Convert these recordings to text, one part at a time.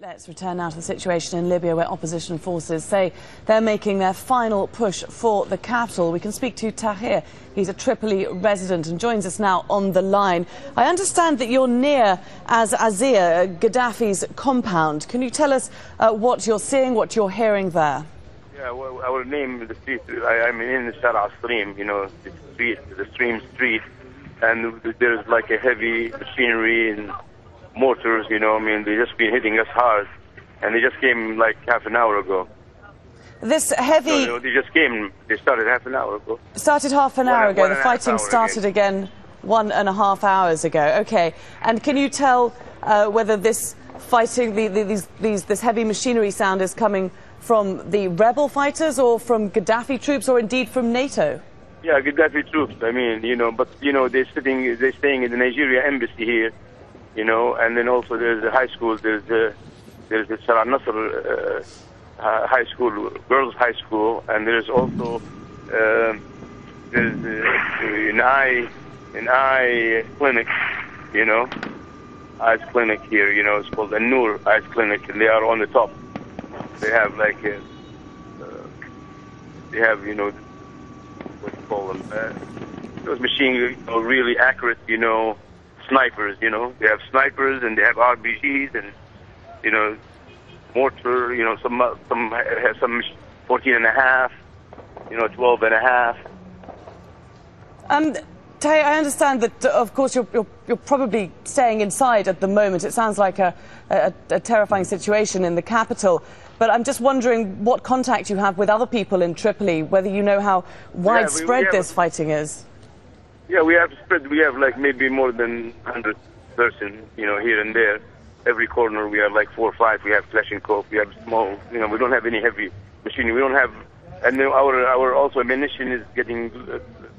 Let's return now to the situation in Libya, where opposition forces say they're making their final push for the capital. We can speak to Tahir. He's a Tripoli resident and joins us now on the line. I understand that you're near Azir, Gaddafi's compound. Can you tell us what you're seeing, what you're hearing there? Yeah, well, our name, the street, I'm in the Shara Stream, you know, the stream street, and there's like a heavy machinery and mortars, you know, I mean, they just been hitting us hard, and they just came like half an hour ago. This heavy... So, they just came, they started half an hour ago. Started half an hour ago, the fighting started again 1.5 hours ago. Okay, and can you tell whether this fighting, this heavy machinery sound is coming from the rebel fighters or from Gaddafi troops or indeed from NATO? Yeah, Gaddafi troops, I mean, you know, but, you know, they're staying in the Nigeria embassy here. You know, and then also there's a high school, there's the Sarah Nasser high school, girls' high school, and there's also there's an eye clinic, you know, eyes clinic here, you know, it's called the Noor Eyes Clinic, and they are on the top. They have like they have, you know, what do you call them? Those machines, you know, really accurate, you know. Snipers, you know, they have snipers and they have RPGs and, you know, mortar, you know, some have some 14.5, you know, 12.5. Tay, I understand that, of course, you're probably staying inside at the moment. It sounds like a terrifying situation in the capital. But I'm just wondering what contact you have with other people in Tripoli, whether you know how widespread this fighting is. Yeah, we have spread. We have like maybe more than 100 person, you know, here and there. Every corner we have like 4 or 5. We have flash and coke. We have small. You know, we don't have any heavy machinery. We don't have, and our also ammunition is getting,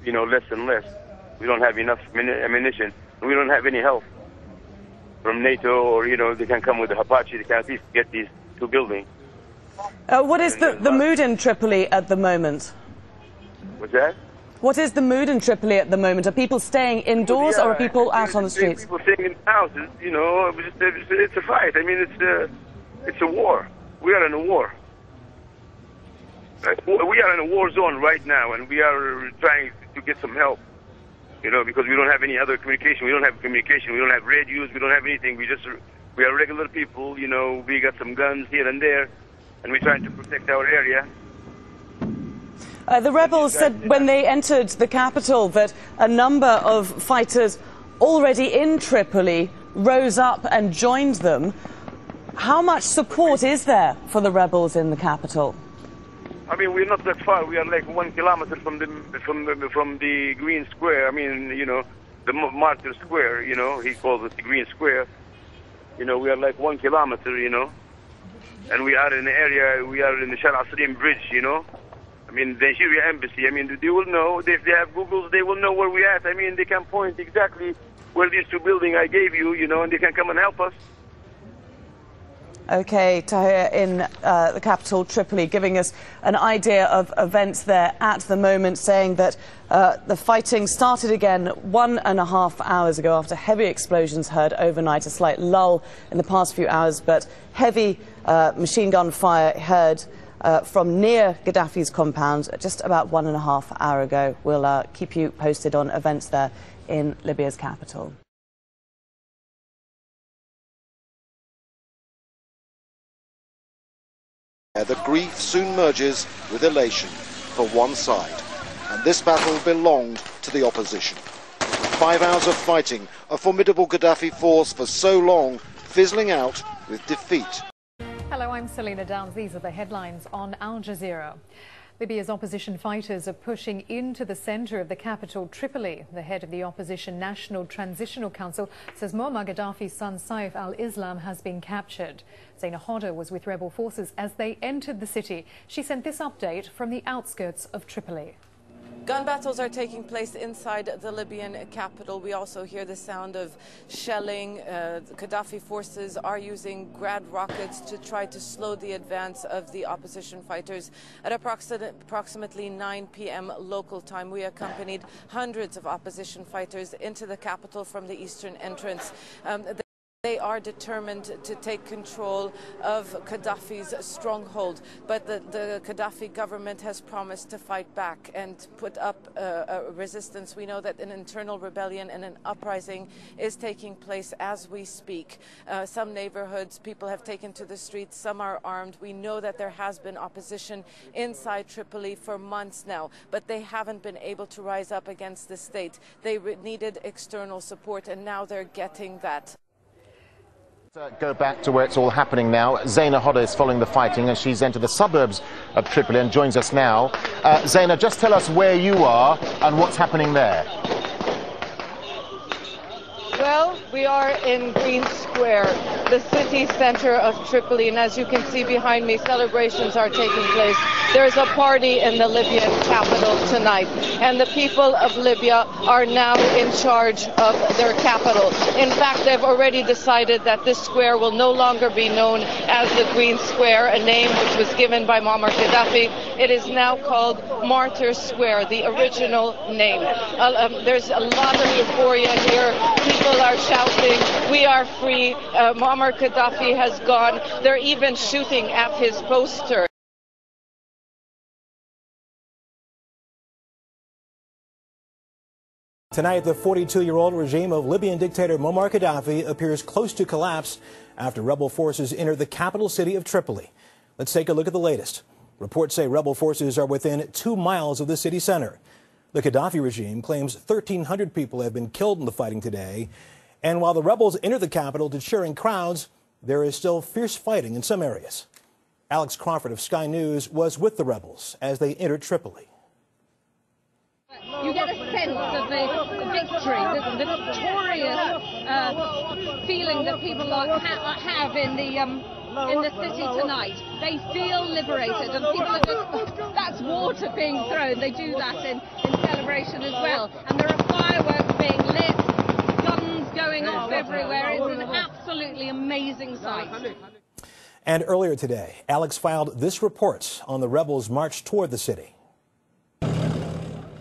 you know, less and less. We don't have enough ammunition. We don't have any help from NATO, or you know, they can come with the Apache. They can at least get these 2 buildings. What is the mood in Tripoli at the moment? What's that? What is the mood in Tripoli at the moment? Are people staying indoors or are people out on the streets? People staying in houses, you know, it's a fight. I mean, it's a war. We are in a war. We are in a war zone right now, and we are trying to get some help, you know, because we don't have any other communication. We don't have communication. We don't have radios. We don't have anything. We are regular people, you know. We got some guns here and there, and we're trying to protect our area. The rebels said when they entered the capital that a number of fighters already in Tripoli rose up and joined them. How much support is there for the rebels in the capital? I mean, we're not that far. We are like 1 kilometer from the Green Square. I mean, you know, the Martyr Square. You know, he calls it the Green Square. You know, we are like 1 kilometer. You know, and we are in the area. We are in the Shara Stream Bridge. You know. I mean, the Nigeria embassy, I mean, they will know, if they have Googles, they will know where we're at. I mean, they can point exactly where these 2 buildings I gave you, you know, and they can come and help us. Okay, Tahir in the capital, Tripoli, giving us an idea of events there at the moment, saying that the fighting started again 1.5 hours ago after heavy explosions heard overnight, a slight lull in the past few hours, but heavy machine gun fire heard from near Gaddafi's compound just about 1.5 hours ago. We'll keep you posted on events there in Libya's capital. The grief soon merges with elation for one side, and this battle belonged to the opposition. 5 hours of fighting, a formidable Gaddafi force for so long, fizzling out with defeat. Hello, I'm Selena Downs. These are the headlines on Al Jazeera. Libya's opposition fighters are pushing into the centre of the capital, Tripoli. The head of the opposition National Transitional Council says Muammar Gaddafi's son Saif al-Islam has been captured. Zaina Hodder was with rebel forces as they entered the city. She sent this update from the outskirts of Tripoli. Gun battles are taking place inside the Libyan capital. We also hear the sound of shelling. Gaddafi forces are using Grad rockets to try to slow the advance of the opposition fighters. At approximately 9 p.m. local time, we accompanied hundreds of opposition fighters into the capital from the eastern entrance. They are determined to take control of Gaddafi's stronghold, but the Gaddafi government has promised to fight back and put up a resistance. We know that an internal rebellion and an uprising is taking place as we speak. Some neighborhoods, people have taken to the streets, some are armed. We know that there has been opposition inside Tripoli for months now, but they haven't been able to rise up against the state. They needed external support, and now they're getting that. Go back to where it's all happening now. Zaina Hodda is following the fighting as she's entered the suburbs of Tripoli and joins us now. Zaina, just tell us where you are and what's happening there. Well, we are in Green Square, the city center of Tripoli, and as you can see behind me, celebrations are taking place. There's a party in the Libyan capital tonight, and the people of Libya are now in charge of their capital. In fact, they've already decided that this square will no longer be known as the Green Square, a name which was given by Muammar Gaddafi. It is now called Martyrs Square, the original name. There's a lot of euphoria here. People are shouting, "We are free." Muammar Gaddafi has gone. They're even shooting at his poster. Tonight, the 42-year-old regime of Libyan dictator Muammar Gaddafi appears close to collapse after rebel forces enter the capital city of Tripoli. Let's take a look at the latest. Reports say rebel forces are within 2 miles of the city center. The Gaddafi regime claims 1,300 people have been killed in the fighting today. And while the rebels enter the capital to cheering crowds, there is still fierce fighting in some areas. Alex Crawford of Sky News was with the rebels as they entered Tripoli. You get a sense of the victory, the victorious feeling that people have in the city tonight. They feel liberated, and people are just, that's water being thrown. They do that in celebration as well. And there are fireworks being lit, guns going off everywhere. It's an absolutely amazing sight. And earlier today, Alex filed this report on the rebels' march toward the city.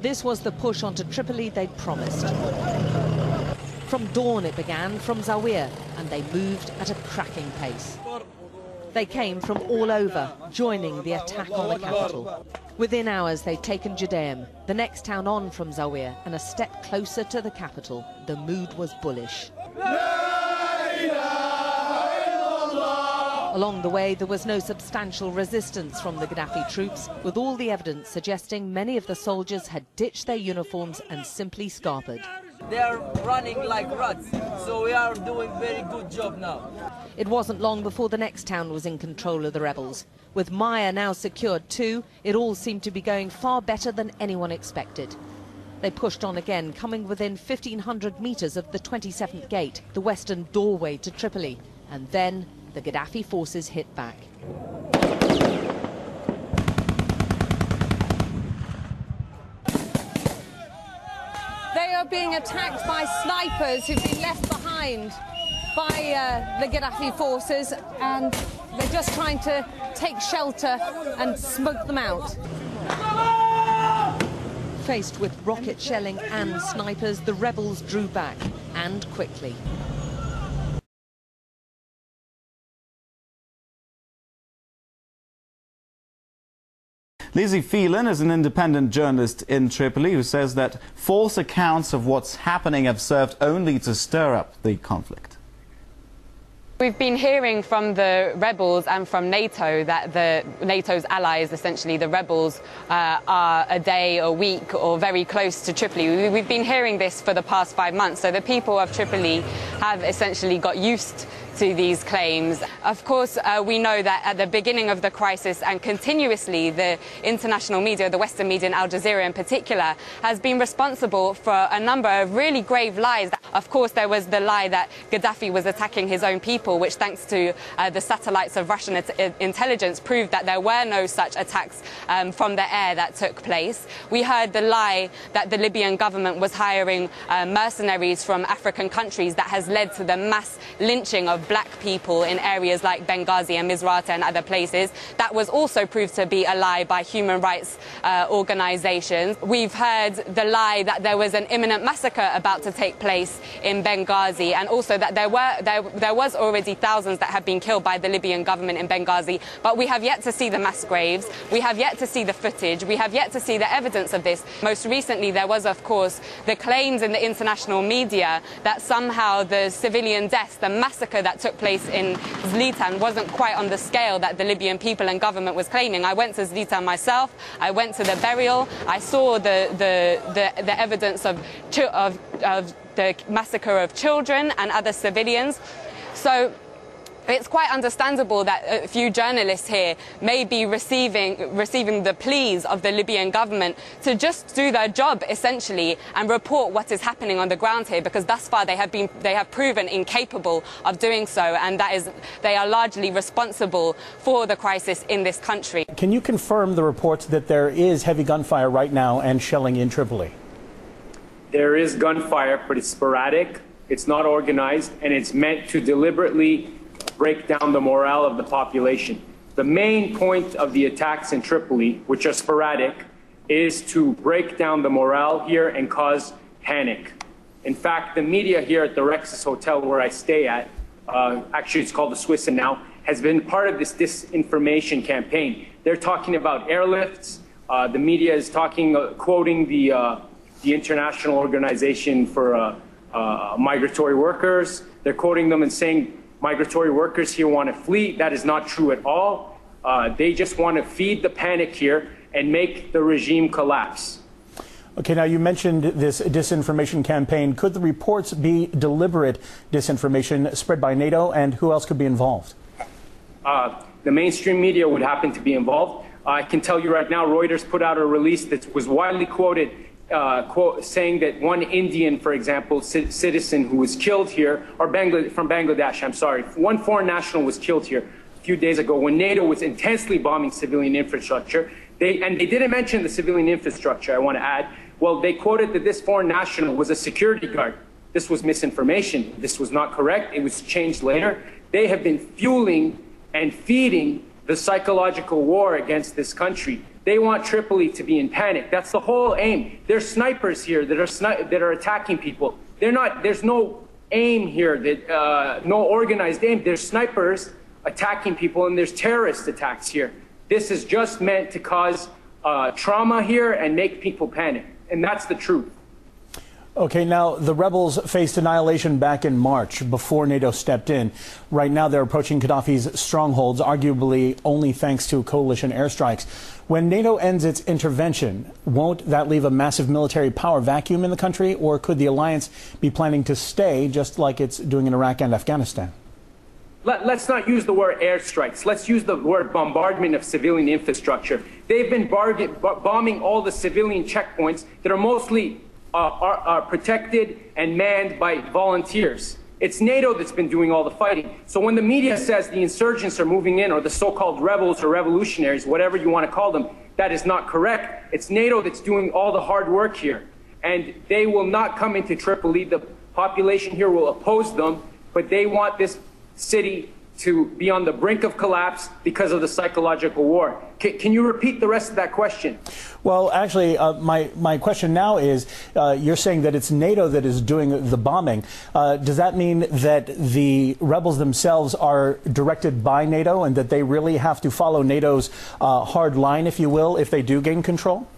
This was the push onto Tripoli they'd promised. From dawn it began from Zawiya, and they moved at a cracking pace. They came from all over, joining the attack on the capital. Within hours they'd taken Judeim, the next town on from Zawiya, and a step closer to the capital. The mood was bullish. Along the way, there was no substantial resistance from the Gaddafi troops, with all the evidence suggesting many of the soldiers had ditched their uniforms and simply scarpered. They are running like rats, so we are doing a very good job now. It wasn't long before the next town was in control of the rebels. With Maya now secured too, it all seemed to be going far better than anyone expected. They pushed on again, coming within 1,500 metres of the 27th gate, the western doorway to Tripoli, and then the Gaddafi forces hit back. They are being attacked by snipers who've been left behind by the Gaddafi forces, and they're just trying to take shelter and smoke them out. Faced with rocket shelling and snipers, the rebels drew back, and quickly. Lizzie Phelan is an independent journalist in Tripoli who says that false accounts of what's happening have served only to stir up the conflict. We've been hearing from the rebels and from NATO that NATO's allies, essentially the rebels, are a day, a week or very close to Tripoli. We've been hearing this for the past 5 months, so the people of Tripoli have essentially got used to these claims. Of course, we know that at the beginning of the crisis and continuously, the international media, the Western media and Al Jazeera in particular, has been responsible for a number of really grave lies. Of course, there was the lie that Gaddafi was attacking his own people, which thanks to the satellites of Russian intelligence proved that there were no such attacks from the air that took place. We heard the lie that the Libyan government was hiring mercenaries from African countries that has led to the mass lynching of of black people in areas like Benghazi and Misrata and other places. That was also proved to be a lie by human rights organizations. We've heard the lie that there was an imminent massacre about to take place in Benghazi, and also that there was already thousands that have been killed by the Libyan government in Benghazi. But we have yet to see the mass graves. We have yet to see the footage. We have yet to see the evidence of this. Most recently, there was, of course, the claims in the international media that somehow the civilian deaths, the massacre that took place in Zlitan wasn't quite on the scale that the Libyan people and government was claiming. I went to Zlitan myself. I went to the burial. I saw the evidence of the massacre of children and other civilians. So it's quite understandable that a few journalists here may be receiving the pleas of the Libyan government to just do their job, essentially, and report what is happening on the ground here, because thus far they have proven incapable of doing so, and they are largely responsible for the crisis in this country. Can you confirm the reports that there is heavy gunfire right now and shelling in Tripoli? There is gunfire, but it's sporadic, it's not organized, and it's meant to deliberately break down the morale of the population. The main point of the attacks in Tripoli, which are sporadic, is to break down the morale here and cause panic. In fact, the media here at the Rexus Hotel where I stay at, actually it's called the Swiss now, has been part of this disinformation campaign. They're talking about airlifts. The media is quoting the International Organization for Migratory Workers. They're quoting them and saying migratory workers here want to flee. That is not true at all. They just want to feed the panic here and make the regime collapse. Okay, now you mentioned this disinformation campaign. Could the reports be deliberate disinformation spread by NATO, and who else could be involved? The mainstream media would happen to be involved. I can tell you right now, Reuters put out a release that was widely quoted saying that one Indian, for example, citizen who was killed here, or from Bangladesh, I'm sorry, one foreign national was killed here a few days ago when NATO was intensely bombing civilian infrastructure. They didn't mention the civilian infrastructure, I want to add. Well, they quoted that this foreign national was a security guard. This was misinformation. This was not correct. It was changed later. They have been fueling and feeding the psychological war against this country. They want Tripoli to be in panic. That's the whole aim. There's snipers here that are attacking people. There's no aim here, no organized aim. There's snipers attacking people, and there's terrorist attacks here. This is just meant to cause trauma here and make people panic. And that's the truth. Okay, now the rebels faced annihilation back in March before NATO stepped in. Right now they're approaching Gaddafi's strongholds, arguably only thanks to coalition airstrikes. When NATO ends its intervention, won't that leave a massive military power vacuum in the country, or could the alliance be planning to stay just like it's doing in Iraq and Afghanistan? Let's not use the word airstrikes. Let's use the word bombardment of civilian infrastructure. They've been bombing all the civilian checkpoints that are mostly are protected and manned by volunteers. It's NATO that's been doing all the fighting. So when the media says the insurgents are moving in, or the so-called rebels or revolutionaries, whatever you want to call them, that is not correct. It's NATO that's doing all the hard work here. And they will not come into Tripoli. The population here will oppose them, but they want this city to be on the brink of collapse because of the psychological war. Can you repeat the rest of that question? Well, actually, my question now is, you're saying that it's NATO that is doing the bombing. Does that mean that the rebels themselves are directed by NATO and that they really have to follow NATO's hard line, if you will, if they do gain control?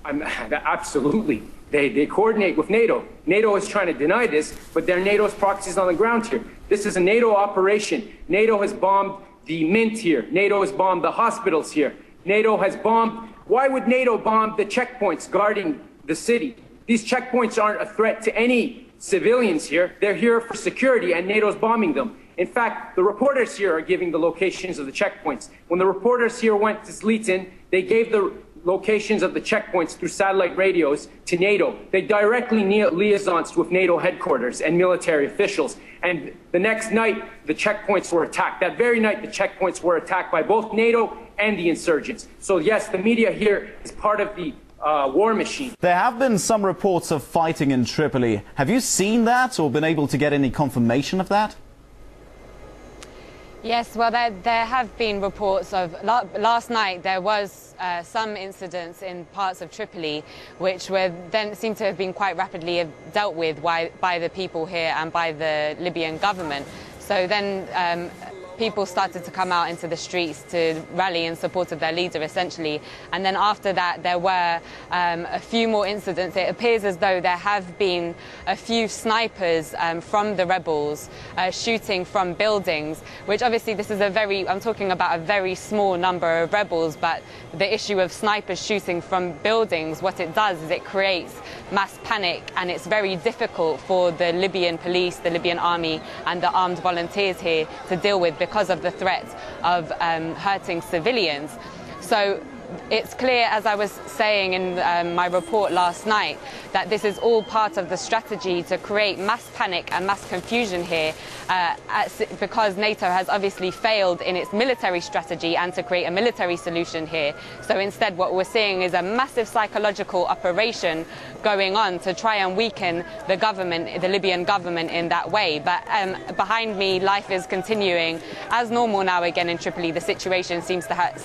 Absolutely. They coordinate with NATO. NATO is trying to deny this, but they're NATO's proxies on the ground here. This is a NATO operation. NATO has bombed the mint here. NATO has bombed the hospitals here. NATO has bombed. Why would NATO bomb the checkpoints guarding the city? These checkpoints aren't a threat to any civilians here. They're here for security, and NATO's bombing them. In fact, the reporters here are giving the locations of the checkpoints. When the reporters here went to Zlitan, they gave the locations of the checkpoints through satellite radios to NATO. They directly liaisons with NATO headquarters and military officials. And the next night, the checkpoints were attacked. That very night, the checkpoints were attacked by both NATO and the insurgents. So yes, the media here is part of the war machine. There have been some reports of fighting in Tripoli. Have you seen that or been able to get any confirmation of that? Yes, well, there have been reports of last night there was some incidents in parts of Tripoli which were then seem to have been quite rapidly dealt with by the people here and by the Libyan government. So then people started to come out into the streets to rally in support of their leader, essentially. And then after that, there were a few more incidents. It appears as though there have been a few snipers from the rebels shooting from buildings, which obviously this is I'm talking about a very small number of rebels, but the issue of snipers shooting from buildings, what it does is it creates mass panic, and it's very difficult for the Libyan police, the Libyan army, and the armed volunteers here to deal with because of the threat of hurting civilians. So it's clear, as I was saying in my report last night, that this is all part of the strategy to create mass panic and mass confusion here because NATO has obviously failed in its military strategy and to create a military solution here. So instead what we're seeing is a massive psychological operation going on to try and weaken the government, the Libyan government, in that way. But behind me, life is continuing as normal now again in Tripoli. The situation seems to have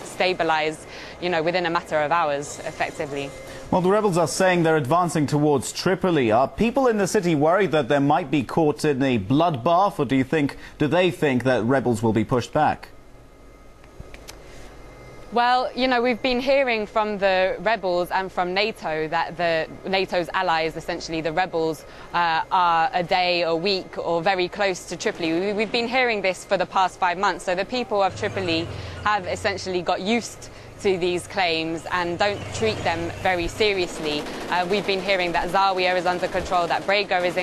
stabilized, you know, within a matter of hours, effectively. Well, the rebels are saying they're advancing towards Tripoli. Are people in the city worried that they might be caught in a bloodbath, or do they think that rebels will be pushed back? Well, you know, we've been hearing from the rebels and from NATO that NATO's allies, essentially the rebels, are a day, a week, or very close to Tripoli. We've been hearing this for the past 5 months. So the people of Tripoli have essentially got used to these claims and don't treat them very seriously. We've been hearing that Zawiya is under control, that Brega is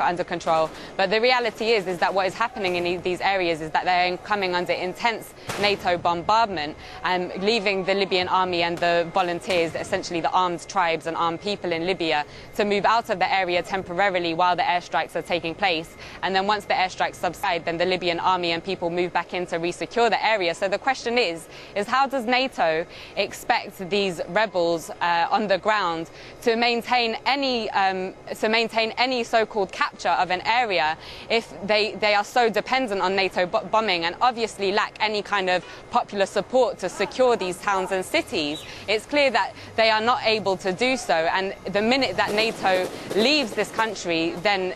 under control, but the reality is that what is happening in these areas is that they're coming under intense NATO bombardment and leaving the Libyan army and the volunteers, essentially the armed tribes and armed people in Libya, to move out of the area temporarily while the airstrikes are taking place. And then once the airstrikes subside, then the Libyan army and people move back in to re-secure the area. So the question is how does NATO expect these rebels on the ground to maintain any so-called capture of an area if they are so dependent on NATO bombing and obviously lack any kind of popular support to secure these towns and cities? It's clear that they are not able to do so, and the minute that NATO leaves this country, then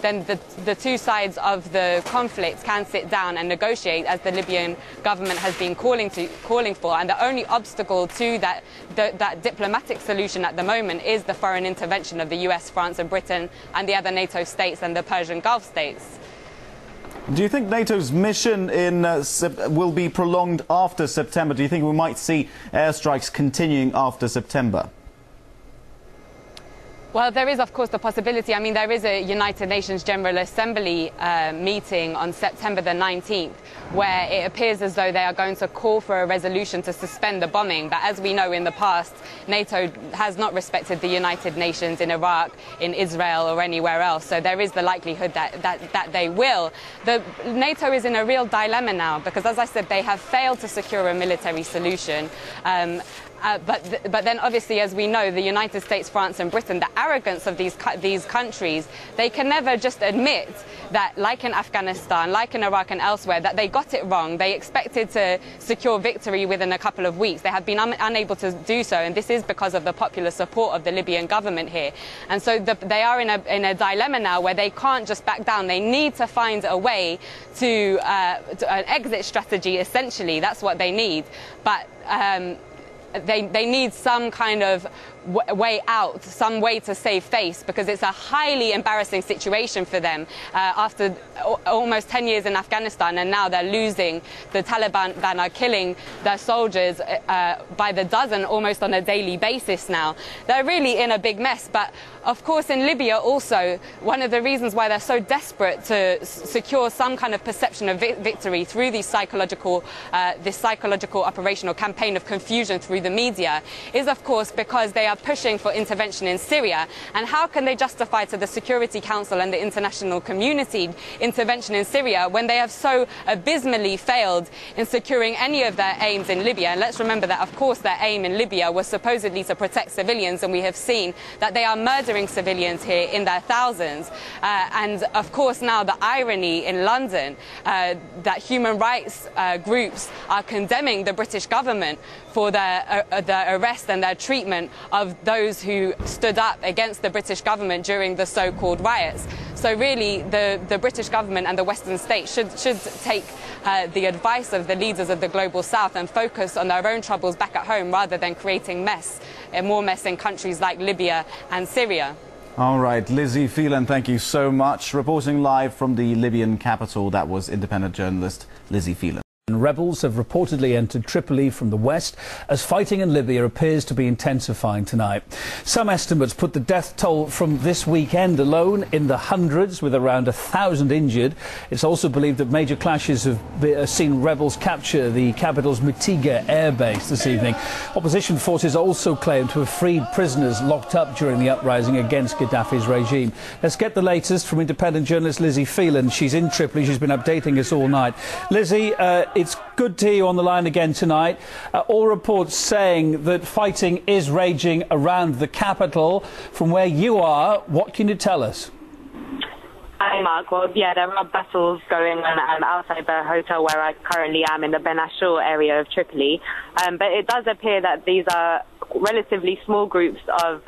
the two sides of the conflict can sit down and negotiate, as the Libyan government has been calling for. And the only obstacle to that diplomatic solution at the moment is the foreign intervention of the US, France and Britain and the other NATO states and the Persian Gulf states. Do you think NATO's mission will be prolonged after September? Do you think we might see airstrikes continuing after September? Well, there is, of course, the possibility. I mean, there is a United Nations General Assembly meeting on September the 19th, where it appears as though they are going to call for a resolution to suspend the bombing. But as we know in the past, NATO has not respected the United Nations in Iraq, in Israel or anywhere else. So there is the likelihood that they will. NATO is in a real dilemma now because, as I said, they have failed to secure a military solution. But then obviously, as we know, the United States, France and Britain, the arrogance of these countries, they can never just admit that, like in Afghanistan, like in Iraq and elsewhere, that they got it wrong. They expected to secure victory within a couple of weeks. They have been unable to do so, and this is because of the popular support of the Libyan government here. And so they are in a dilemma now where they can't just back down. They need to find a way to an exit strategy, essentially. That's what they need. But they need some kind of way out, some way to save face, because it's a highly embarrassing situation for them after almost 10 years in Afghanistan, and now they're losing. The Taliban are killing their soldiers by the dozen, almost on a daily basis now. They're really in a big mess. But of course in Libya also, one of the reasons why they're so desperate to secure some kind of perception of victory through this psychological operation or campaign of confusion through the media is, of course, because they are pushing for intervention in Syria. And how can they justify to the Security Council and the international community intervention in Syria when they have so abysmally failed in securing any of their aims in Libya? And let's remember that, of course, their aim in Libya was supposedly to protect civilians, and we have seen that they are murdering civilians here in their thousands. And, of course, now the irony in London that human rights groups are condemning the British government for their arrest and their treatment of those who stood up against the British government during the so-called riots. So really, the British government and the Western states should take the advice of the leaders of the global south and focus on their own troubles back at home rather than creating more mess in countries like Libya and Syria. All right, Lizzie Phelan, thank you so much. Reporting live from the Libyan capital, that was independent journalist Lizzie Phelan. Rebels have reportedly entered Tripoli from the west as fighting in Libya appears to be intensifying tonight. Some estimates put the death toll from this weekend alone in the hundreds, with around 1,000 injured. It's also believed that major clashes have seen rebels capture the capital's Mitiga air base this evening. Opposition forces also claim to have freed prisoners locked up during the uprising against Gaddafi's regime. Let's get the latest from independent journalist Lizzie Phelan. She's in Tripoli. She's been updating us all night. Lizzie, it's good to hear you on the line again tonight. All reports saying that fighting is raging around the capital. From where you are, what can you tell us? Hi, Mark. Well, yeah, there are battles going on outside the hotel where I currently am in the Ben Ashur area of Tripoli. But it does appear that these are relatively small groups of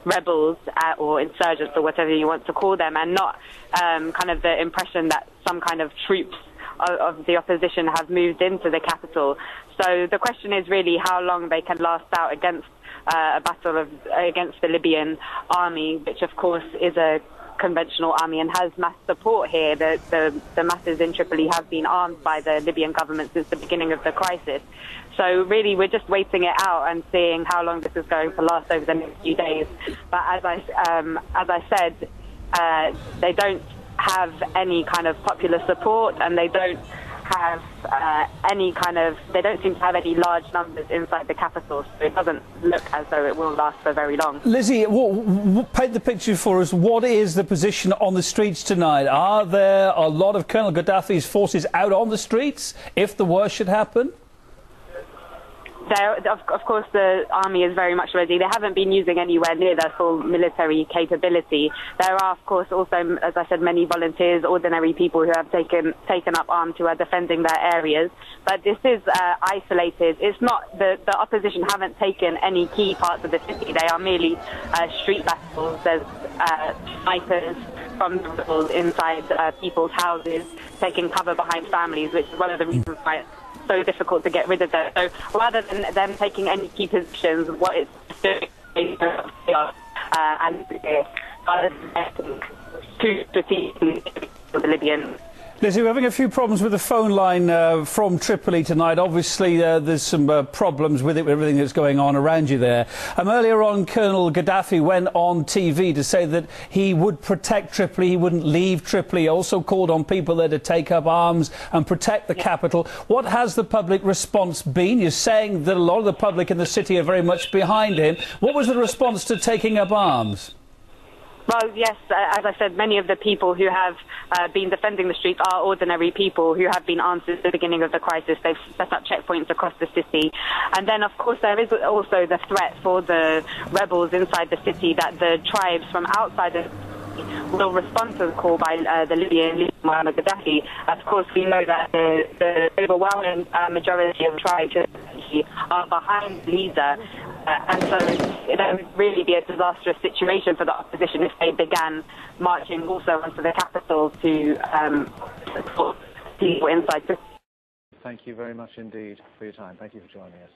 rebels or insurgents or whatever you want to call them, and not kind of the impression that some kind of troops of the opposition have moved into the capital. So the question is really how long they can last out against a battle against the Libyan army, which of course is a conventional army and has mass support here. The masses in Tripoli have been armed by the Libyan government since the beginning of the crisis. So really we're just waiting it out and seeing how long this is going to last over the next few days. But as I said, they don't have any kind of popular support, and they don't have they don't seem to have any large numbers inside the capital, so it doesn't look as though it will last for very long. Lizzie, paint the picture for us. What is the position on the streets tonight? Are there a lot of Colonel Gaddafi's forces out on the streets if the worst should happen? Of course, the army is very much ready. They haven't been using anywhere near their full military capability. There are, of course, also, as I said, many volunteers, ordinary people who have taken up arms, who are defending their areas. But this is isolated. It's not the opposition haven't taken any key parts of the city. They are merely street battles. There's snipers from the rebels inside people's houses, taking cover behind families, which is one of the reasons why it's so difficult to get rid of them. So rather than them taking any key positions, what it's doing is and to the Libyan. Lizzie, we're having a few problems with the phone line from Tripoli tonight. Obviously, there's some problems with it, with everything that's going on around you there. Earlier on, Colonel Gaddafi went on TV to say that he would protect Tripoli, he wouldn't leave Tripoli. He also called on people there to take up arms and protect the capital. What has the public response been? You're saying that a lot of the public in the city are very much behind him. What was the response to taking up arms? Well, yes, as I said, many of the people who have been defending the streets are ordinary people who have been armed since the beginning of the crisis. They've set up checkpoints across the city. And then, of course, there is also the threat for the rebels inside the city that the tribes from outside the will respond to the call by the Libyan leader, Muammar Gaddafi. Of course, we know that the overwhelming majority of tribes are behind the leader. And so it would really be a disastrous situation for the opposition if they began marching also onto the capital to support people inside. Thank you very much indeed for your time. Thank you for joining us.